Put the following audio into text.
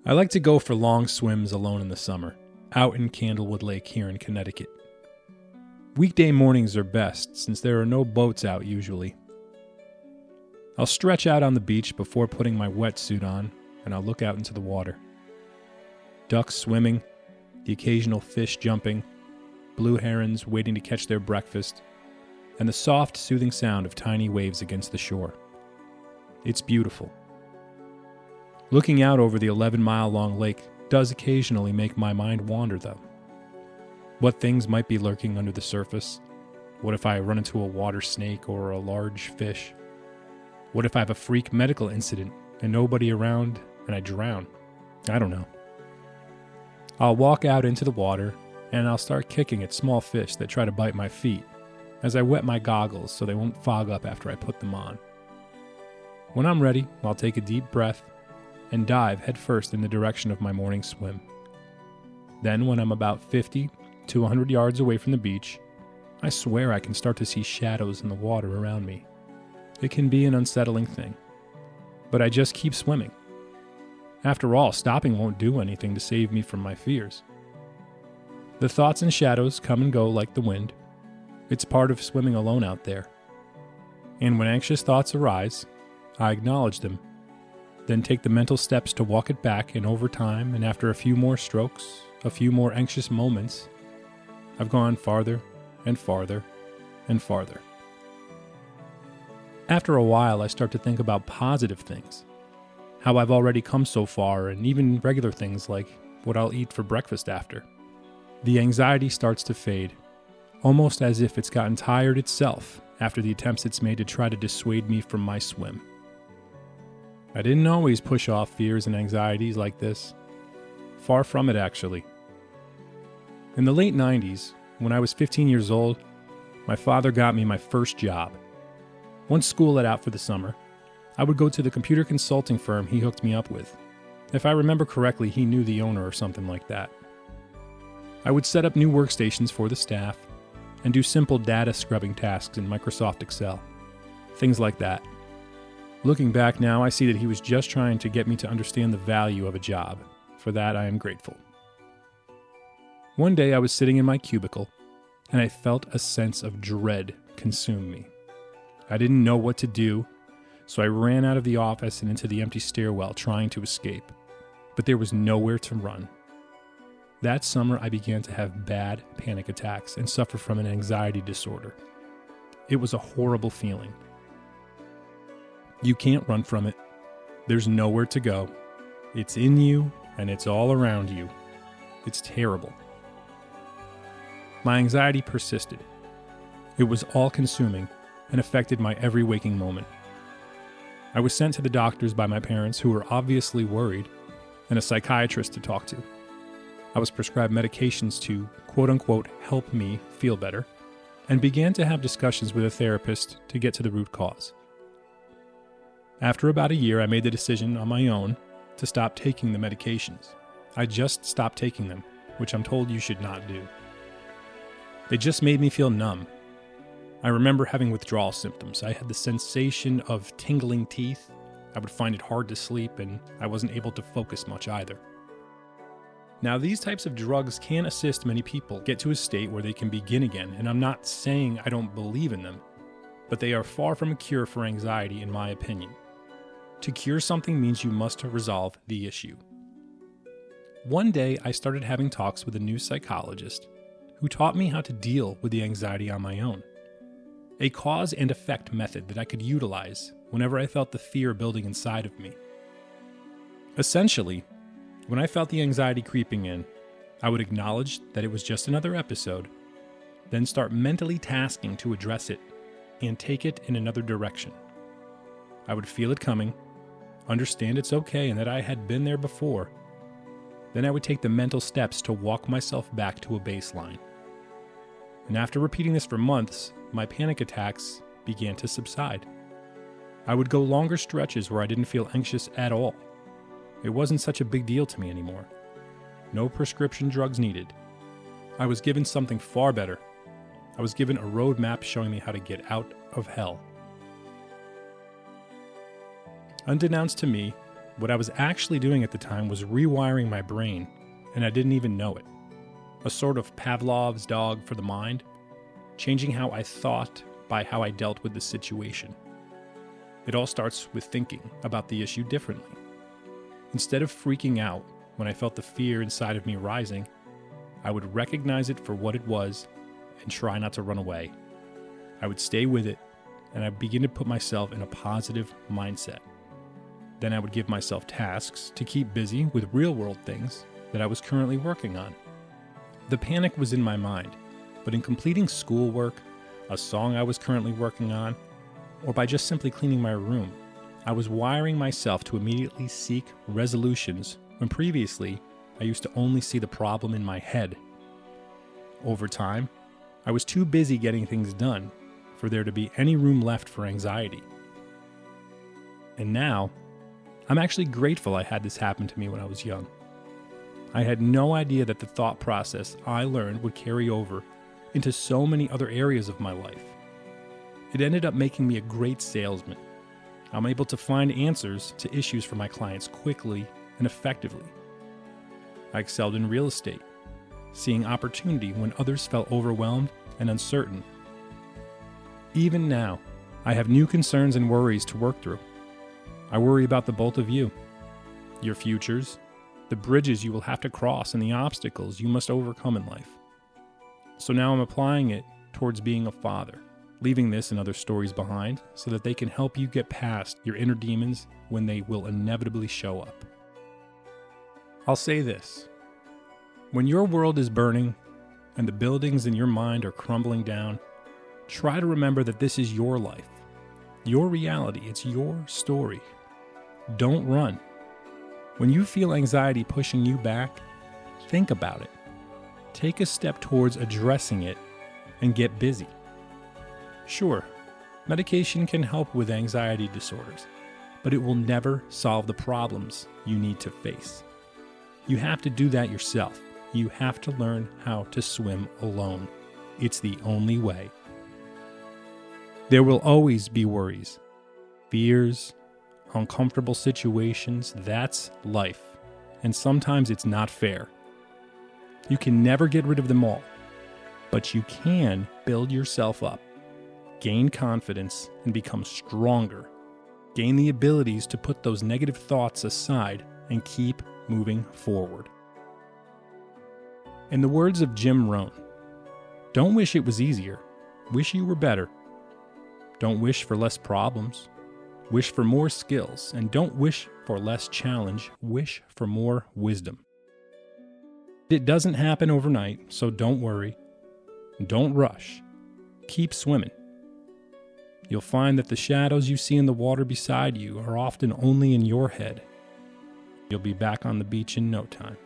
I like to go for long swims alone in the summer, out in Candlewood Lake here in Connecticut. Weekday mornings are best since there are no boats out usually. I'll stretch out on the beach before putting my wetsuit on, and I'll look out into the water. Ducks swimming, the occasional fish jumping, blue herons waiting to catch their breakfast, and the soft, soothing sound of tiny waves against the shore. It's beautiful. Looking out over the 11-mile-long lake does occasionally make my mind wander, though. What things might be lurking under the surface? What if I run into a water snake or a large fish? What if I have a freak medical incident and nobody around and I drown? I don't know. I'll walk out into the water and I'll start kicking at small fish that try to bite my feet as I wet my goggles so they won't fog up after I put them on. When I'm ready, I'll take a deep breath and dive headfirst in the direction of my morning swim. Then when I'm about 50 to 100 yards away from the beach, I swear I can start to see shadows in the water around me. It can be an unsettling thing, but I just keep swimming. After all, stopping won't do anything to save me from my fears. The thoughts and shadows come and go like the wind. It's part of swimming alone out there. And when anxious thoughts arise, I acknowledge them, then take the mental steps to walk it back, and over time, and after a few more strokes, a few more anxious moments, I've gone farther and farther and farther. After a while, I start to think about positive things, how I've already come so far, and even regular things like what I'll eat for breakfast after. The anxiety starts to fade, almost as if it's gotten tired itself after the attempts it's made to try to dissuade me from my swim. I didn't always push off fears and anxieties like this. Far from it, actually. In the late 90s, when I was 15 years old, my father got me my first job. Once school let out for the summer, I would go to the computer consulting firm he hooked me up with. If I remember correctly, he knew the owner or something like that. I would set up new workstations for the staff and do simple data scrubbing tasks in Microsoft Excel. Things like that. Looking back now, I see that he was just trying to get me to understand the value of a job. For that, I am grateful. One day, I was sitting in my cubicle, and I felt a sense of dread consume me. I didn't know what to do, so I ran out of the office and into the empty stairwell trying to escape. But there was nowhere to run. That summer, I began to have bad panic attacks and suffer from an anxiety disorder. It was a horrible feeling. You can't run from it. There's nowhere to go. It's in you, and it's all around you. It's terrible. My anxiety persisted. It was all-consuming and affected my every waking moment. I was sent to the doctors by my parents, who were obviously worried, and a psychiatrist to talk to. I was prescribed medications to, quote-unquote, help me feel better, and began to have discussions with a therapist to get to the root cause. After about a year, I made the decision on my own to stop taking the medications. I just stopped taking them, which I'm told you should not do. They just made me feel numb. I remember having withdrawal symptoms. I had the sensation of tingling teeth. I would find it hard to sleep, and I wasn't able to focus much either. Now, these types of drugs can assist many people get to a state where they can begin again, and I'm not saying I don't believe in them, but they are far from a cure for anxiety, in my opinion. To cure something means you must resolve the issue. One day, I started having talks with a new psychologist who taught me how to deal with the anxiety on my own. A cause and effect method that I could utilize whenever I felt the fear building inside of me. Essentially, when I felt the anxiety creeping in, I would acknowledge that it was just another episode, then start mentally tasking to address it and take it in another direction. I would feel it coming, understand it's okay and that I had been there before. Then I would take the mental steps to walk myself back to a baseline. And after repeating this for months, my panic attacks began to subside. I would go longer stretches where I didn't feel anxious at all. It wasn't such a big deal to me anymore. No prescription drugs needed. I was given something far better. I was given a roadmap showing me how to get out of hell. Unbeknownst to me, What I was actually doing at the time was rewiring my brain, and I didn't even know it. A sort of Pavlov's dog for the mind, changing how I thought by how I dealt with the situation. It all starts with thinking about the issue differently. Instead of freaking out when I felt the fear inside of me rising, I would recognize it for what it was and try not to run away. I would stay with it, and I'd begin to put myself in a positive mindset. Then I would give myself tasks to keep busy with real-world things that I was currently working on. The panic was in my mind, but in completing schoolwork, a song I was currently working on, or by just simply cleaning my room, I was wiring myself to immediately seek resolutions when previously I used to only see the problem in my head. Over time, I was too busy getting things done for there to be any room left for anxiety. And now, I'm actually grateful I had this happen to me when I was young. I had no idea that the thought process I learned would carry over into so many other areas of my life. It ended up making me a great salesman. I'm able to find answers to issues for my clients quickly and effectively. I excelled in real estate, seeing opportunity when others felt overwhelmed and uncertain. Even now, I have new concerns and worries to work through. I worry about the both of you, your futures, the bridges you will have to cross, and the obstacles you must overcome in life. So now I'm applying it towards being a father, leaving this and other stories behind so that they can help you get past your inner demons when they will inevitably show up. I'll say this. When your world is burning and the buildings in your mind are crumbling down, try to remember that this is your life, your reality, it's your story. Don't run. When you feel anxiety pushing you back, think about it. Take a step towards addressing it and get busy. Sure, medication can help with anxiety disorders, but it will never solve the problems you need to face. You have to do that yourself. You have to learn how to swim alone. It's the only way. There will always be worries, fears, uncomfortable situations. That's life, and sometimes it's not fair. You can never get rid of them all, but you can build yourself up, gain confidence, and become stronger. Gain the abilities to put those negative thoughts aside and keep moving forward. In the words of Jim Rohn, don't wish it was easier, wish you were better. Don't wish for less problems, wish for more skills, and don't wish for less challenge, wish for more wisdom. It doesn't happen overnight, so don't worry. Don't rush. Keep swimming. You'll find that the shadows you see in the water beside you are often only in your head. You'll be back on the beach in no time.